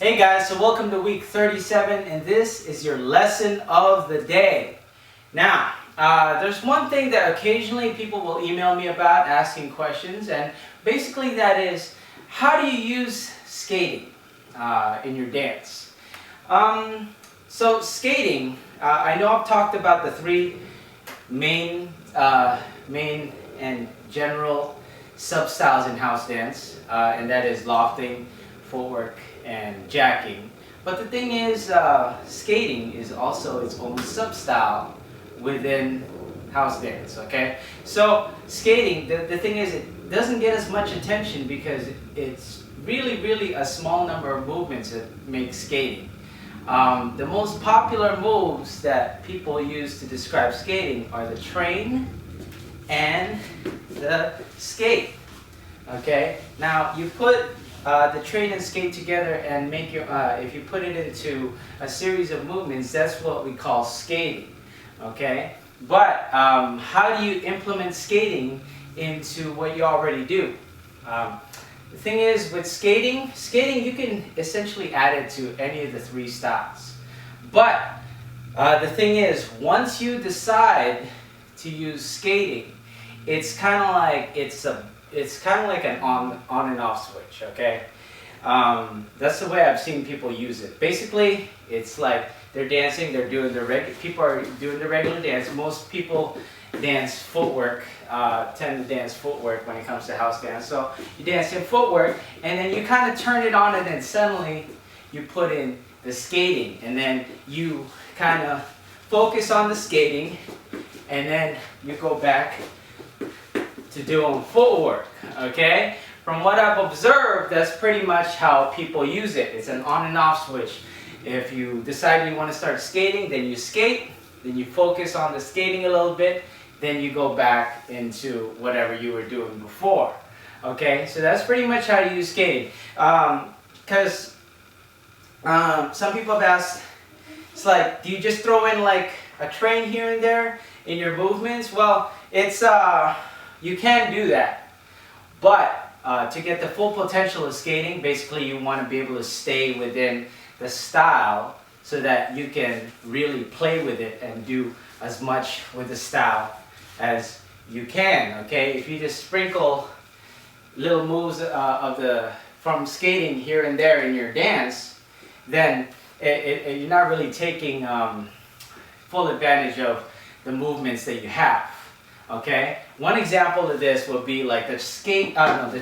Hey guys, so welcome to week 37 and this is your lesson of the day. Now, there's one thing that occasionally people will email me about asking questions, and basically that is, how do you use skating in your dance? So skating, I know I've talked about the three main and general sub-styles in house dance, and that is lofting, footwork, and jacking. But the thing is, skating is also its own sub-style within house dance, okay? So skating, the thing is, it doesn't get as much attention because it's really a small number of movements that make skating. The most popular moves that people use to describe skating are the train and the skate. Okay, now you put the train and skate together and make your, if you put it into a series of movements, that's what we call skating. Okay, but how do you implement skating into what you already do? The thing is, with skating you can essentially add it to any of the three styles. But the thing is, once you decide to use skating, it's kind of like an on and off switch. Okay, that's the way I've seen people use it. Basically, it's like they're dancing, people are doing the regular dance. Most people dance footwork, tend to dance footwork when it comes to house dance. So you dance in footwork, and then you kind of turn it on, and then suddenly you put in the skating, and then you kind of focus on the skating, and then you go back to doing footwork. Okay? From what I've observed, that's pretty much how people use it. It's an on and off switch. If you decide you want to start skating, then you skate, then you focus on the skating a little bit, then you go back into whatever you were doing before. Okay, so that's pretty much how you use skating. Because some people have asked, it's like, do you just throw in like a train here and there in your movements? Well, it's you can do that, but to get the full potential of skating, basically you want to be able to stay within the style so that you can really play with it and do as much with the style as you can. Okay, if you just sprinkle little moves from skating here and there in your dance, then you're not really taking full advantage of the movements that you have. Okay, one example of this would be like the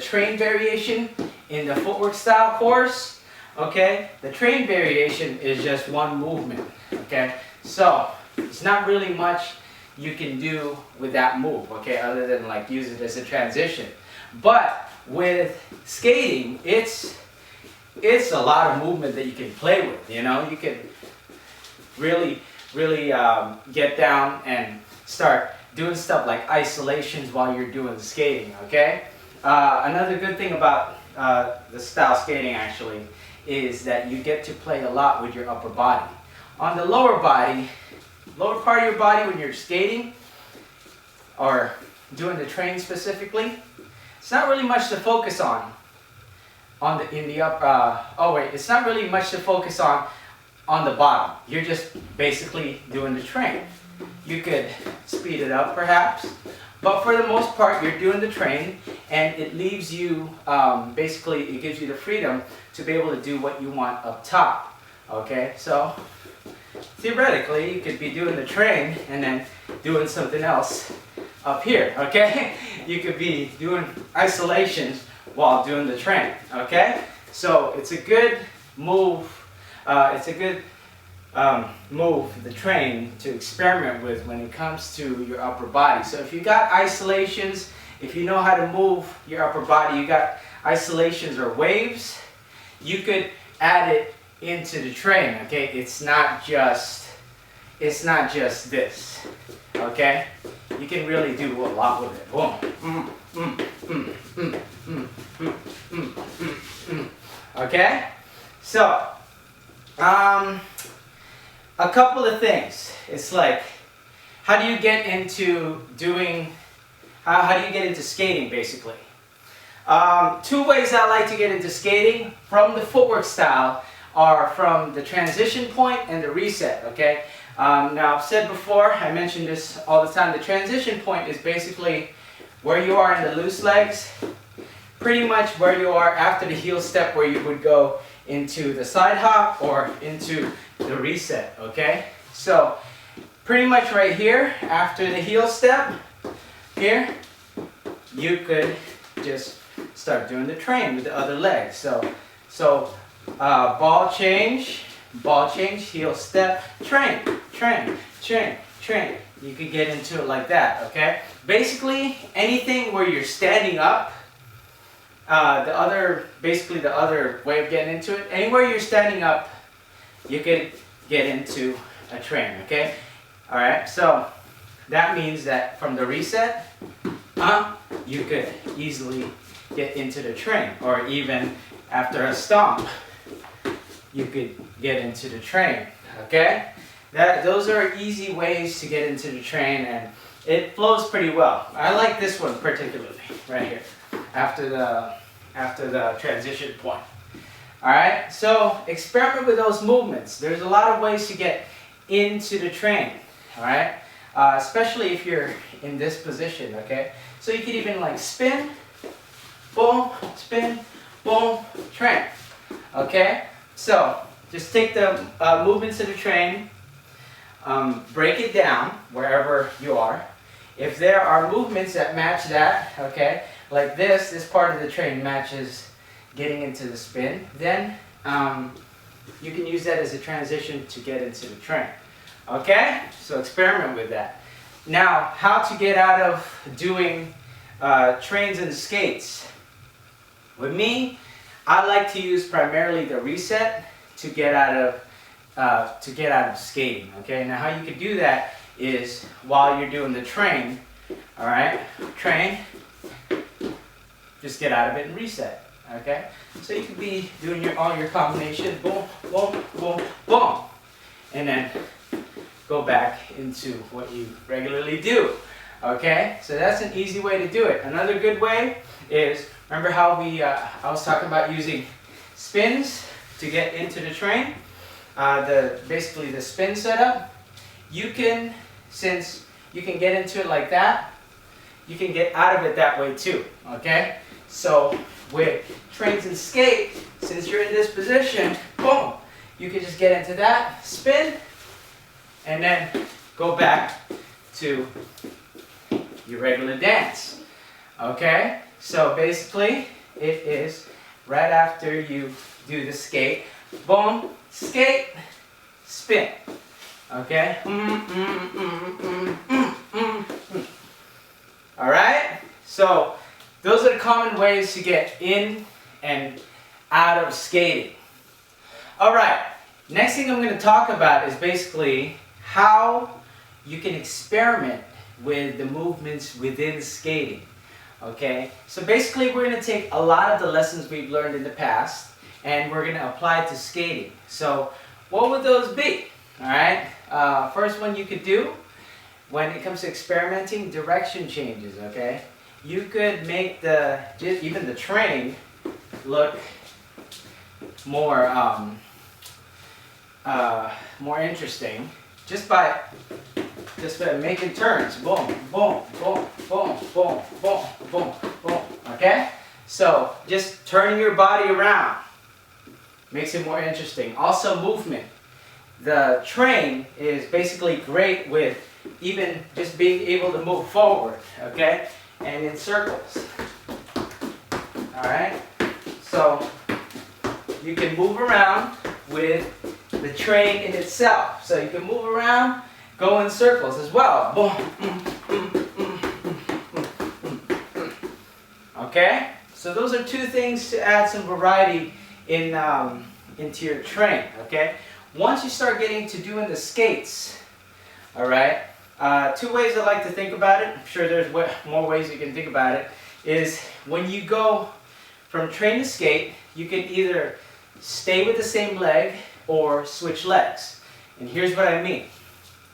train variation in the footwork style course. Okay, the train variation is just one movement. Okay, so it's not really much you can do with that move, okay, other than like use it as a transition. But with skating, it's a lot of movement that you can play with. You know, you can really get down and start doing stuff like isolations while you're doing skating. Okay, another good thing about the style skating actually is that you get to play a lot with your upper body. On the lower part of your body when you're skating or doing the train specifically, it's not really much to focus on it's not really much to focus on the bottom. You're just basically doing the train. You could speed it up perhaps, but for the most part you're doing the train, and it leaves you, basically it gives you the freedom to be able to do what you want up top. Okay, so theoretically you could be doing the train and then doing something else up here. Okay, you could be doing isolations while doing the train. Okay, so it's a good move, move, the train, to experiment with when it comes to your upper body. So if you got isolations, if you know how to move your upper body, you got isolations or waves, you could add it into the train. Okay, it's not just this. Okay, you can really do a lot with it. Boom. Okay, so a couple of things. It's like, how do you get into how do you get into skating, basically? Two ways I like to get into skating from the footwork style are from the transition point and the reset, okay? Now, I've said before, I mentioned this all the time, the transition point is basically where you are in the loose legs, pretty much where you are after the heel step, where you would go into the side hop or into the reset, okay? So, pretty much right here, after the heel step, here, you could just start doing the train with the other leg. So ball change, heel step, train, train, train, train. You could get into it like that, okay? Basically, anything where you're standing up, basically the other way of getting into it, anywhere you're standing up, you could get into a train, okay? All right, so that means that from the reset, you could easily get into the train, or even after a stomp, you could get into the train, okay? Those are easy ways to get into the train, and it flows pretty well. I like this one particularly, right here, after the transition point. All right, so experiment with those movements. There's a lot of ways to get into the train, all right? Especially if you're in this position, okay? So you could even like spin, boom, train, okay? So just take the movements of the train, break it down wherever you are. If there are movements that match that, okay, like this part of the train matches getting into the spin, then you can use that as a transition to get into the train. Okay, so experiment with that. Now, how to get out of doing trains and skates. With me, I like to use primarily the reset to get out of skating. Okay, now how you can do that is while you're doing the train. All right, train, just get out of it and reset. Okay, so you could be doing all your combinations, boom, boom, boom, boom, and then go back into what you regularly do. Okay, so that's an easy way to do it. Another good way is, remember how I was talking about using spins to get into the train? Basically the spin setup. You can, since you can get into it like that, you can get out of it that way too. Okay, so with trains and skate, since you're in this position, boom, you can just get into that, spin, and then go back to your regular dance. Okay? So basically, it is right after you do the skate, boom, skate, spin. Okay? Alright? So, those are the common ways to get in and out of skating. Alright, next thing I'm going to talk about is basically how you can experiment with the movements within skating. Okay, so basically we're going to take a lot of the lessons we've learned in the past and we're going to apply it to skating. So what would those be? Alright, first one you could do when it comes to experimenting, direction changes. Okay, you could make even the train look more more interesting just by making turns. Boom, boom, boom, boom, boom, boom, boom, boom. Okay? So just turning your body around makes it more interesting. Also movement. The train is basically great with even just being able to move forward, okay? And in circles. Alright? So you can move around with the train in itself. So you can move around, go in circles as well. Boom. Okay? So those are two things to add some variety into your train. Okay? Once you start getting to doing the skates, alright, two ways I like to think about it, I'm sure there's more ways you can think about it, is when you go from train to skate, you can either stay with the same leg or switch legs. And here's what I mean.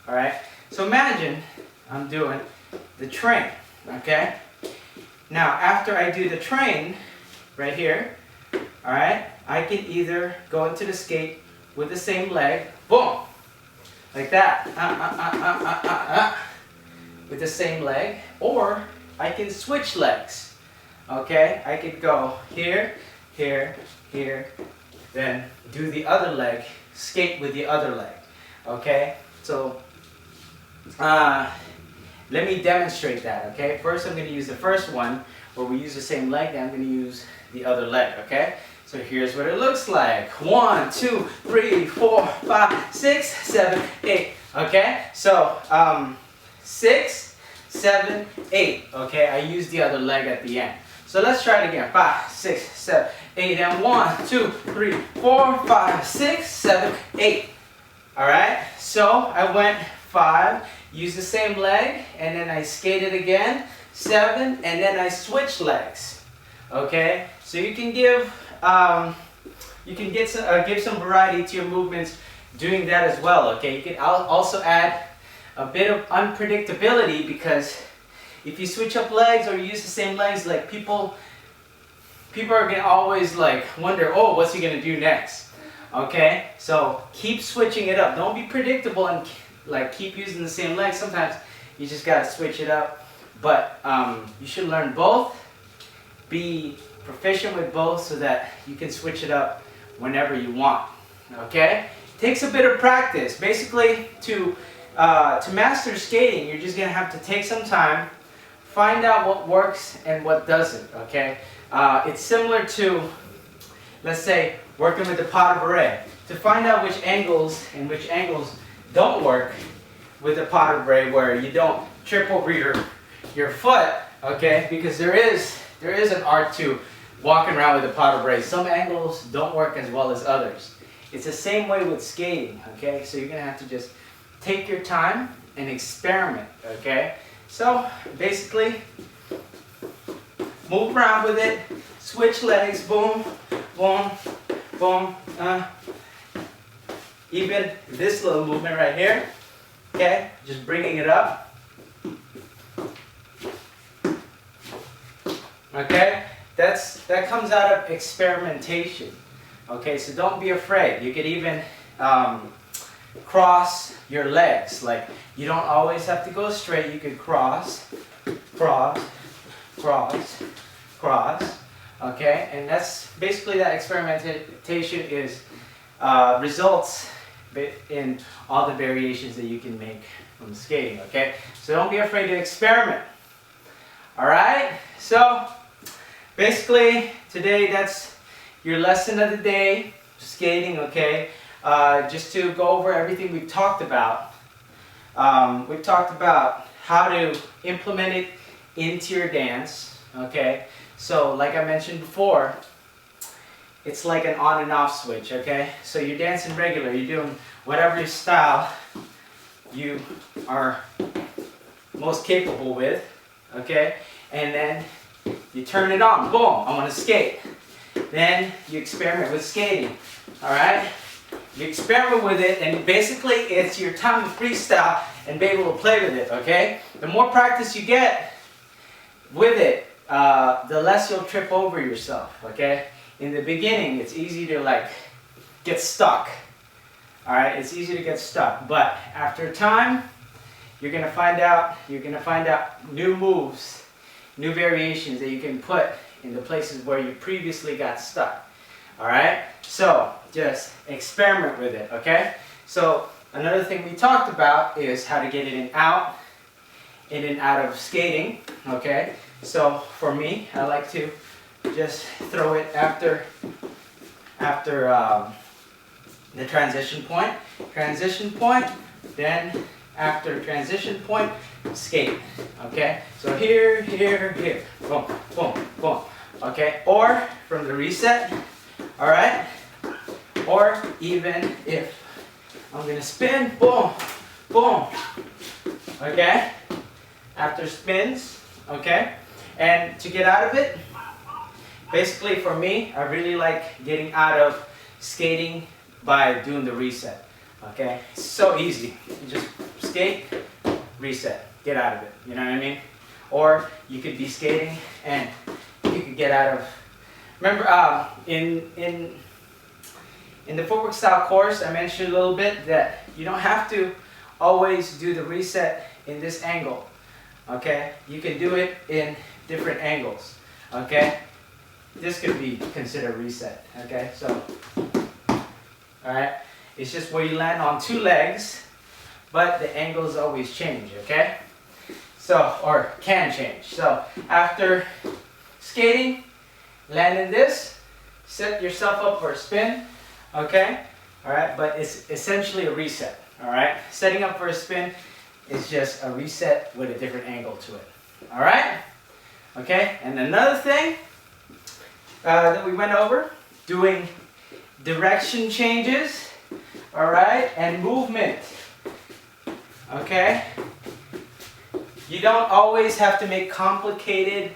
Alright? So imagine I'm doing the train. Okay? Now after I do the train, right here, alright, I can either go into the skate with the same leg, boom, like that, with the same leg, or I can switch legs, okay? I could go here, here, here, then do the other leg, skate with the other leg, okay? So, let me demonstrate that, okay? First I'm going to use the first one, where we use the same leg, then I'm going to use the other leg, okay? So here's what it looks like. 1, 2, 3, 4, 5, 6, 7, 8, okay? So, 6, 7, 8, okay? I use the other leg at the end. So let's try it again. 5, 6, 7, 8, and 1, 2, 3, 4, 5, 6, 7, 8. All right, so I went 5, used the same leg, and then I skated again, 7, and then I switched legs. Okay, so you can give some variety to your movements doing that as well. Okay, you can also add a bit of unpredictability, because if you switch up legs or use the same legs, like people are gonna always like wonder, oh, what's he gonna do next? Okay, so keep switching it up. Don't be predictable and like keep using the same legs. Sometimes you just gotta switch it up. But you should learn both. Be proficient with both so that you can switch it up whenever you want. Okay, takes a bit of practice. Basically, to master skating, you're just gonna have to take some time, find out what works and what doesn't. Okay, it's similar to, let's say, working with the pas de bourrée. To find out which angles and which angles don't work with the pas de bourrée, where you don't trip over your foot, okay? Because there is an art to walking around with the pas de bourrée. Some angles don't work as well as others. It's the same way with skating, okay? So you're gonna have to just take your time and experiment, okay? So basically, move around with it, switch legs, boom, boom, boom. Even this little movement right here, okay? Just bringing it up. Okay? That comes out of experimentation. Okay, so don't be afraid. You could even cross your legs. Like, you don't always have to go straight. You could cross, cross, cross, cross. Okay, and that's basically that experimentation is results in all the variations that you can make from skating. Okay, so don't be afraid to experiment. All right, so basically today that's your lesson of the day, skating. Okay, just to go over everything we've talked about. We've talked about how to implement it into your dance. Okay. So, like I mentioned before, it's like an on and off switch, okay? So you're dancing regular, you're doing whatever style you are most capable with, okay? And then you turn it on, boom, I want to skate. Then you experiment with skating, all right? You experiment with it, and basically it's your time to freestyle and be able to play with it, okay? The more practice you get with it, the less you'll trip over yourself, okay? In the beginning, it's easy to like get stuck, all right? It's easy to get stuck, but after time, you're gonna find out new moves, new variations that you can put in the places where you previously got stuck, all right? So just experiment with it, okay? So another thing we talked about is how to get in and out of skating, okay? So for me, I like to just throw it after the transition point. Transition point, then after transition point, skate. Okay? So here, here, here. Boom, boom, boom. Okay? Or from the reset. Alright? Or even if I'm gonna spin, boom, boom. Okay? After spins, okay? And to get out of it, basically for me, I really like getting out of skating by doing the reset. Okay? It's so easy. You just skate, reset, get out of it. You know what I mean? Or you could be skating and you could get out of. Remember, in in the footwork style course, I mentioned a little bit that you don't have to always do the reset in this angle. Okay, you can do it in different angles. Okay, this could be considered reset. Okay, so all right, it's just where you land on two legs, but the angles always change. Okay, so or can change. So after skating, land in this, set yourself up for a spin. Okay, all right, but it's essentially a reset. All right, setting up for a spin is just a reset with a different angle to it. All right, okay, and another thing that we went over, doing direction changes, all right, and movement. Okay, you don't always have to make complicated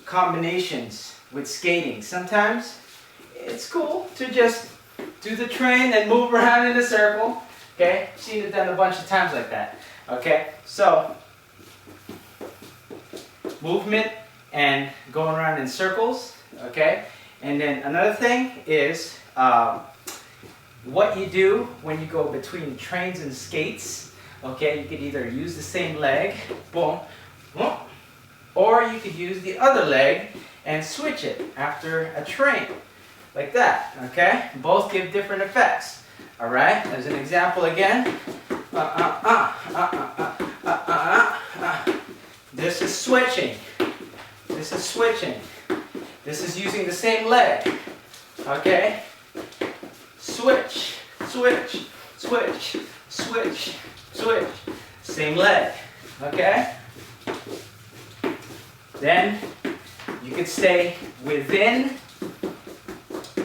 combinations with skating. Sometimes it's cool to just do the train and move around in a circle. Okay, I've seen it done a bunch of times like that. Okay, so movement and going around in circles. Okay, and then another thing is what you do when you go between trains and skates. Okay, you could either use the same leg, boom, boom, or you could use the other leg and switch it after a train, like that. Okay, both give different effects. All right, as an example again. This is switching. This is switching. This is using the same leg. Okay? Switch, switch, switch, switch, switch. Same leg. Okay? Then you could stay within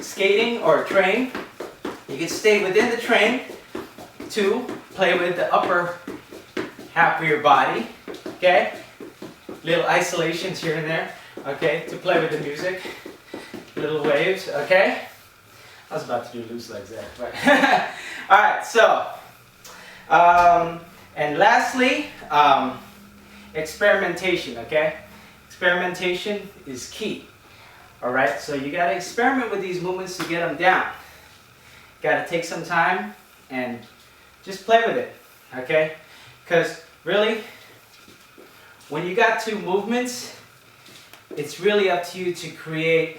skating or train. You can stay within the train to play with the upper half of your body, okay? Little isolations here and there, okay? To play with the music, little waves, okay? I was about to do loose legs there, but all right. So, and lastly, experimentation, okay? Experimentation is key. All right. So you gotta experiment with these movements to get them down. Got to take some time and just play with it, okay? Because really, when you got two movements, it's really up to you to create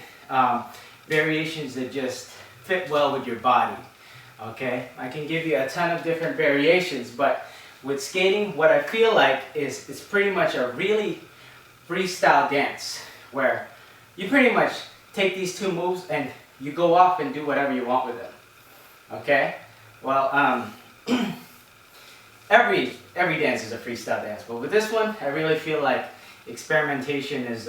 variations that just fit well with your body, okay? I can give you a ton of different variations, but with skating, what I feel like is it's pretty much a really freestyle dance where you pretty much take these two moves and you go off and do whatever you want with them. Okay, well, every dance is a freestyle dance, but with this one, I really feel like experimentation is,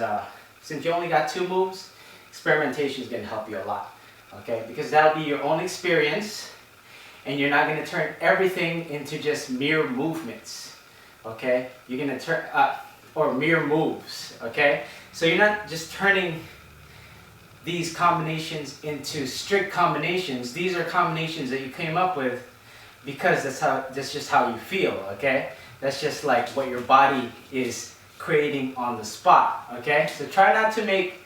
since you only got two moves, experimentation is going to help you a lot, okay? Because that'll be your own experience, and you're not going to turn everything into just mere movements, okay? You're going to turn, or mere moves, okay? So you're not just turning these combinations into strict combinations. These are combinations that you came up with because that's just how you feel, okay? That's just like what your body is creating on the spot, okay? So try not to make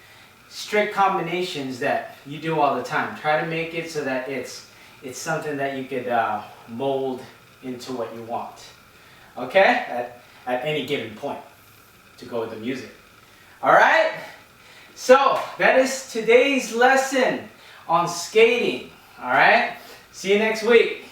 strict combinations that you do all the time. Try to make it so that it's something that you could mold into what you want, okay? At any given point to go with the music. All right? So, that is today's lesson on skating. All right? See you next week.